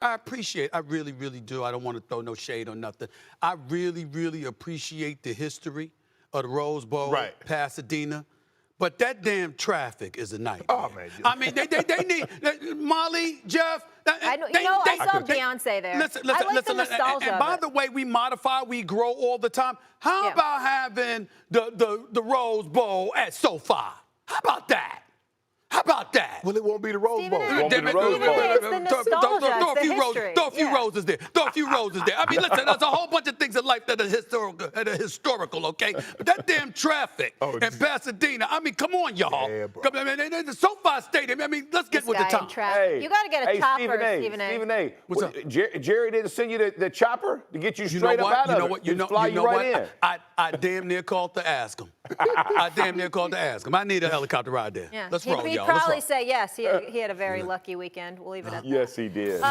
I really, really do. I don't want to throw no shade on nothing. I really, really appreciate the history of the Rose Bowl, Right. Pasadena. But that damn traffic is a nightmare. Oh, man. I mean, they need Molly, Jeff. I saw Beyonce there. Listen. The nostalgia And by of it. the way, we modify, we grow all the time. How about having the Rose Bowl at SoFi? How about that? How about that? Well, it won't be the Rose Bowl. Stephen It won't be the Stephen Rose A. Bowl. It's the nostalgia, Throw a it's few the roses. history. Throw a few Yeah. roses there. Throw a few roses there. I mean, listen, there's a whole bunch of things in life that are historical, okay? But that damn traffic in Pasadena, I mean, come on, y'all. Yeah, bro. Come on, the SoFi Stadium, I mean, let's get with the time. Hey, You got to get a chopper, Stephen A. What's up? Jerry didn't send you the chopper to get you You know straight up what? out of it. You know Fly you what? right in. I damn near called to ask him. I damn near called to ask him. I need a helicopter ride there. Yeah. Let's roll, He'd y'all. Let's probably roll. say yes. He had a very lucky weekend. We'll leave it at that. Yes, he did.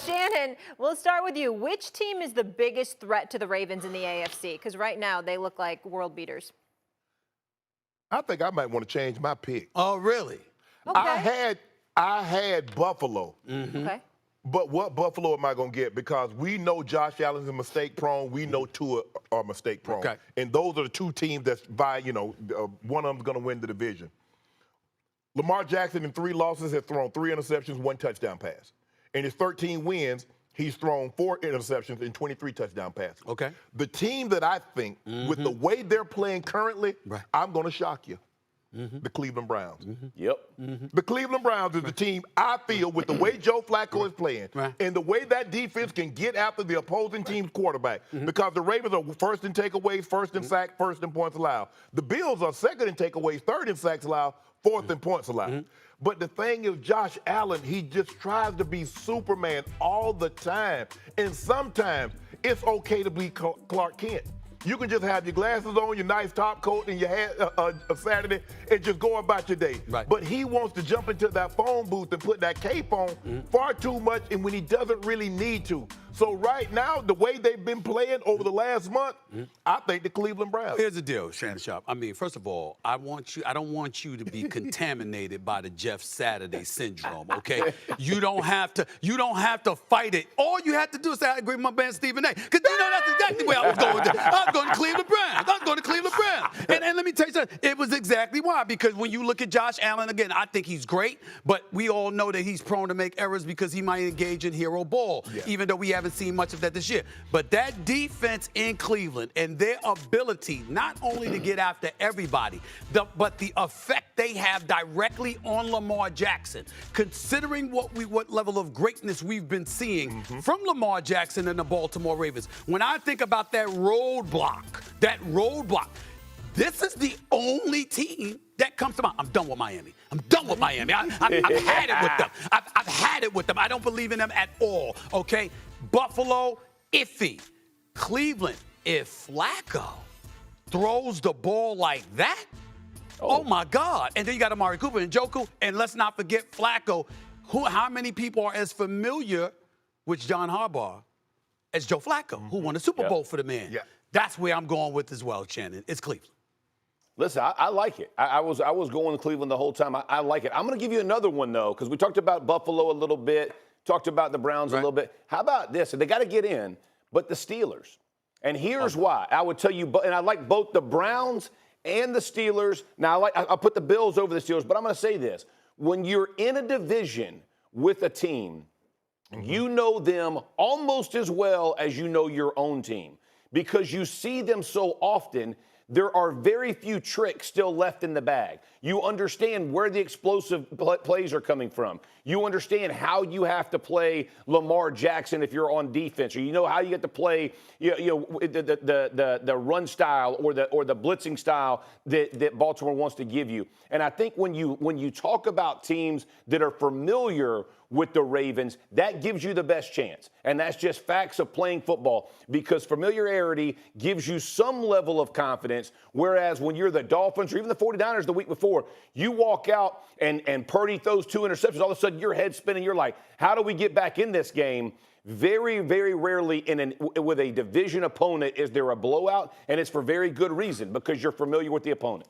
Shannon, we'll start with you. Which team is the biggest threat to the Ravens in the AFC? Because right now they look like world beaters. I think I might want to change my pick. Oh, really? Okay. I had Buffalo. Okay. But what Buffalo am I going to get? Because we know Josh Allen's a mistake prone. We know Tua are mistake prone. Okay. And those are the two teams that's one of them's going to win the division. Lamar Jackson in 3 losses has thrown 3 interceptions, 1 touchdown pass. In his 13 wins, he's thrown 4 interceptions and 23 touchdown passes. Okay. The team that I think, with the way they're playing currently, I'm going to shock you. The Cleveland Browns. Yep. The Cleveland Browns is the team I feel with the way Joe Flacco is playing and the way that defense can get after the opposing team's quarterback because the Ravens are first in takeaways, first in sacks, first in points allowed. The Bills are second in takeaways, third in sacks allowed, fourth in points allowed. But the thing is, Josh Allen, he just tries to be Superman all the time. And sometimes it's okay to be Clark Kent. You can just have your glasses on, your nice top coat, and your hat a Saturday, and just go about your day. Right. But he wants to jump into that phone booth and put that cape on far too much, and when he doesn't really need to. So right now, the way they've been playing over the last month, I think the Cleveland Browns. Here's the deal, Shannon Sharpe. I mean, first of all, I don't want you to be contaminated by the Jeff Saturday syndrome, okay? You don't have to fight it. All you have to do is say, I agree with my man Stephen A. Because you know that's exactly where I was going. I was going to Cleveland Browns. I was going to Cleveland Browns. And let me tell you something, it was exactly why. Because when you look at Josh Allen, again, I think he's great, but we all know that he's prone to make errors because he might engage in hero ball, even though we haven't seen much of that this year. But that defense in Cleveland and their ability not only to get after everybody, but the effect they have directly on Lamar Jackson, considering what level of greatness we've been seeing from Lamar Jackson and the Baltimore Ravens. When I think about that roadblock, this is the only team that comes to mind. I'm done with Miami. I've had it with them. I've had it with them. I don't believe in them at all, okay? Buffalo, iffy. Cleveland, if Flacco throws the ball like that, oh my God. And then you got Amari Cooper and Njoku. And let's not forget Flacco. How many people are as familiar with John Harbaugh as Joe Flacco, who won a Super Bowl for the man? That's where I'm going with as well, Shannon. It's Cleveland. Listen, I like it. I was going to Cleveland the whole time. I like it. I'm going to give you another one, though, because we talked about Buffalo a little bit, talked about the Browns a little bit. How about this? They got to get in, but the Steelers. And here's why. I would tell you, and I like both the Browns and the Steelers. Now, I'll put the Bills over the Steelers, but I'm going to say this. When you're in a division with a team, you know them almost as well as you know your own team because you see them so often. There are very few tricks still left in the bag. You understand where the explosive plays are coming from. You understand how you have to play Lamar Jackson if you're on defense, or you know how you have to play the run style or the blitzing style that Baltimore wants to give you. And I think when you talk about teams that are familiar with the Ravens, that gives you the best chance. And that's just facts of playing football because familiarity gives you some level of confidence, whereas when you're the Dolphins or even the 49ers the week before, you walk out and Purdy throws 2 interceptions, all of a sudden your head's spinning. You're like, how do we get back in this game? Very, very rarely with a division opponent is there a blowout, and it's for very good reason because you're familiar with the opponent.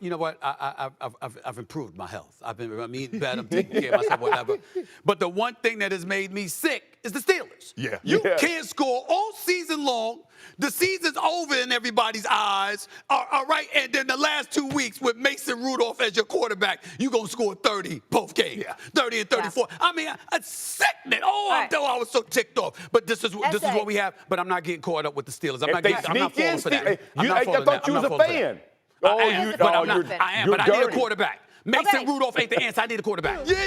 You know what? I've improved my health. I'm eating better. I'm taking care of myself, whatever. But the one thing that has made me sick is the Steelers. Yeah. You can't score all season long. The season's over in everybody's eyes. All right, and then the last 2 weeks with Mason Rudolph as your quarterback, you're going to score 30 both games. Yeah. 30 and 34. Yeah. I mean, it's sickening. I was so ticked off. But this is what we have. But I'm not getting caught up with the Steelers. I'm not falling for that. I thought you was a fan. I am, but I need a quarterback. Mason Rudolph ain't the answer. I need a quarterback. Yeah.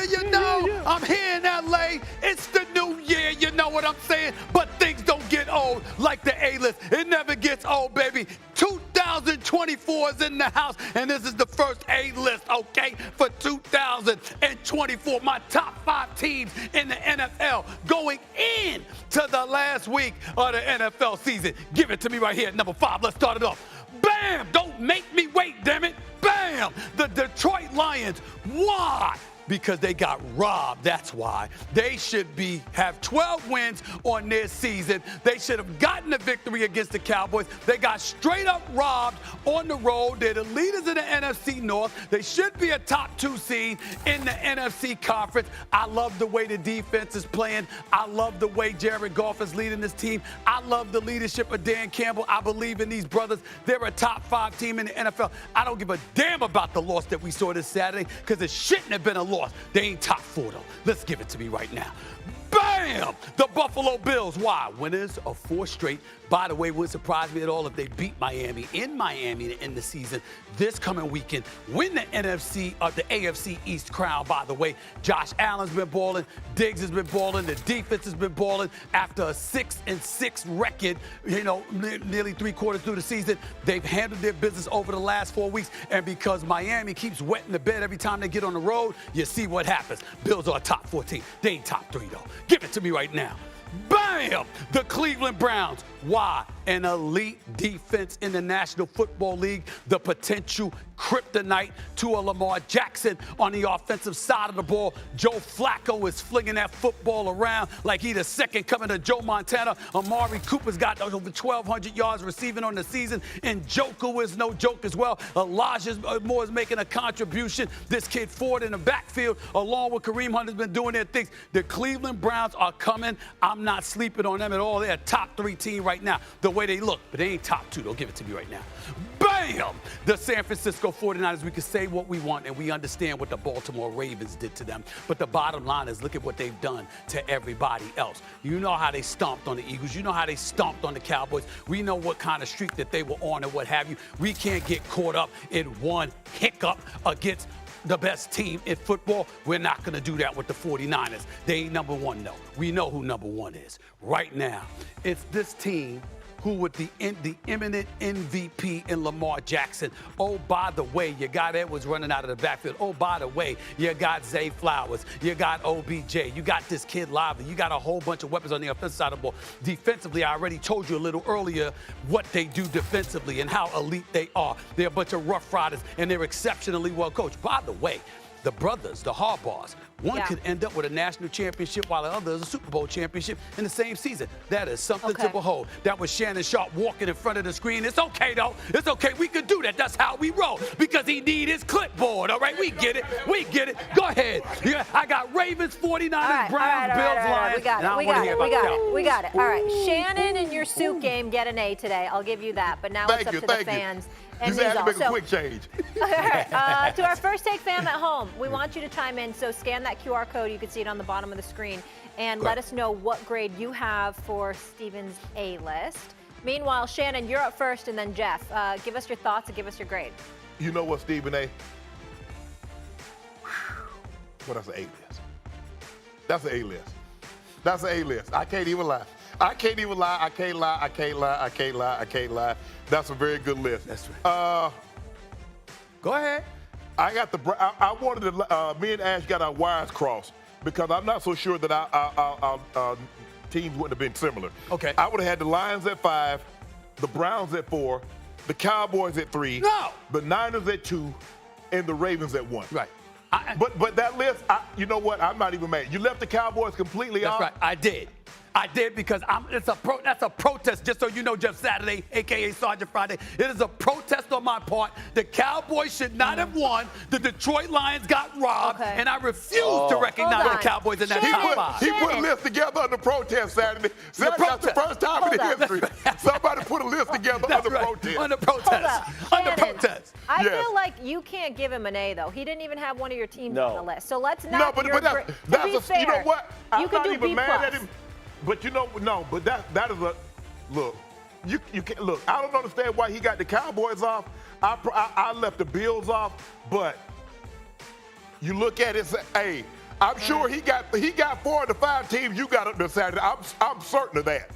You know, I'm here in L.A. It's the new year. You know what I'm saying? But things don't get old like the A-list. It never gets old, baby. 2024 is in the house, and this is the first A-list, okay, for 2024. My top 5 teams in the NFL going in to the last week of the NFL season. Give it to me right here at number 5. Let's start it off. Bam! Don't make me wait, damn it. Bam! The Detroit Lions. Why? Because they got robbed. That's why. They should have 12 wins on their season. They should have gotten a victory against the Cowboys. They got straight up robbed on the road. They're the leaders in the NFC North. They should be a top 2 seed in the NFC Conference. I love the way the defense is playing. I love the way Jared Goff is leading this team. I love the leadership of Dan Campbell. I believe in these brothers. They're a top 5 team in the NFL. I don't give a damn about the loss that we saw this Saturday because it shouldn't have been a loss. They ain't top 4, though. Let's give it to me right now. Bam! The Buffalo Bills. Why? Winners of 4 straight. By the way, wouldn't surprise me at all if they beat Miami in Miami to end the season this coming weekend. Win the AFC East crown, by the way. Josh Allen's been balling. Diggs has been balling. The defense has been balling. After a 6-6 record, nearly 3 quarters through the season, they've handled their business over the last 4 weeks. And because Miami keeps wetting the bed every time they get on the road, you see what happens. Bills are a top 4 team. They ain't top 3, though. Give it to me right now. Bam! The Cleveland Browns. Why? An elite defense in the National Football League. The potential kryptonite to a Lamar Jackson on the offensive side of the ball. Joe Flacco is flinging that football around like he the second coming to Joe Montana. Amari Cooper's got over 1,200 yards receiving on the season. And Njoku is no joke as well. Elijah Moore is making a contribution. This kid Ford in the backfield, along with Kareem Hunt, has been doing their things. The Cleveland Browns are coming. I'm not sleeping on them at all. They're a top 3 team right now, the way they look. But they ain't top 2. They'll give it to me right now. Bam! The San Francisco 49ers, we can say what we want, and we understand what the Baltimore Ravens did to them. But the bottom line is, look at what they've done to everybody else. You know how they stomped on the Eagles. You know how they stomped on the Cowboys. We know what kind of streak that they were on and what have you. We can't get caught up in one hiccup against the best team in football. We're not going to do that with the 49ers. They ain't number 1, though. We know who number 1 is. Right now, it's this team who with the eminent MVP in Lamar Jackson. Oh, by the way, you got Edwards running out of the backfield. Oh, by the way, you got Zay Flowers. You got OBJ. You got this kid Lively. You got a whole bunch of weapons on the offensive side of the ball. Defensively, I already told you a little earlier what they do defensively and how elite they are. They're a bunch of rough riders, and they're exceptionally well coached. By the way, the brothers, the Harbaughs, one could end up with a national championship while the other is a Super Bowl championship in the same season. That is something to behold. That was Shannon Sharpe walking in front of the screen. It's okay, though. It's okay. We can do that. That's how we roll because he need his clipboard, all right? We get it. We get it. Go ahead. Yeah, I got Ravens, 49ers, Browns, Bills, Lions. We got it. All right. Shannon and your suit game get an A today. I'll give you that. But now it's up to the fans. And you had to make a quick change. All right, to our First Take fam at home, we want you to chime in. So scan that QR code. You can see it on the bottom of the screen. And let us know what grade you have for Steven's A-list. Meanwhile, Shannon, you're up first, and then Jeff. Give us your thoughts and give us your grade. You know what, Stephen A? Well, that's an A-list. That's an A-list. That's an A-list. I can't even lie. I can't even lie. I can't lie. I can't lie. I can't lie. I can't lie. That's a very good list. That's right. Go ahead. I got I wanted to. Me and Ash got our wires crossed because I'm not so sure that our teams wouldn't have been similar. Okay. I would have had the Lions at 5, the Browns at 4, the Cowboys at 3, the Niners at 2, and the Ravens at 1. Right. But that list, you know what? I'm not even mad. You left the Cowboys completely off. That's right. I did. I did because that's a protest, just so you know, Jeff Saturday, a.k.a. Sergeant Friday. It is a protest on my part. The Cowboys should not have won. The Detroit Lions got robbed, and I refuse to recognize the Cowboys in that top five. He put a list together under protest Saturday. That's the first time in history somebody put a list together under protest. Under protest. Under protest. I feel like you can't give him an A, though. He didn't even have one of your teams on the list. So let's not. No, but that's fair, you know what? I'm you could not do even B+. mad at him. But that is a look. You can't look. I don't understand why he got the Cowboys off. I left the Bills off, but you look at it and say, hey, I'm sure he got 4 of the 5 teams you got up there Saturday. I'm certain of that.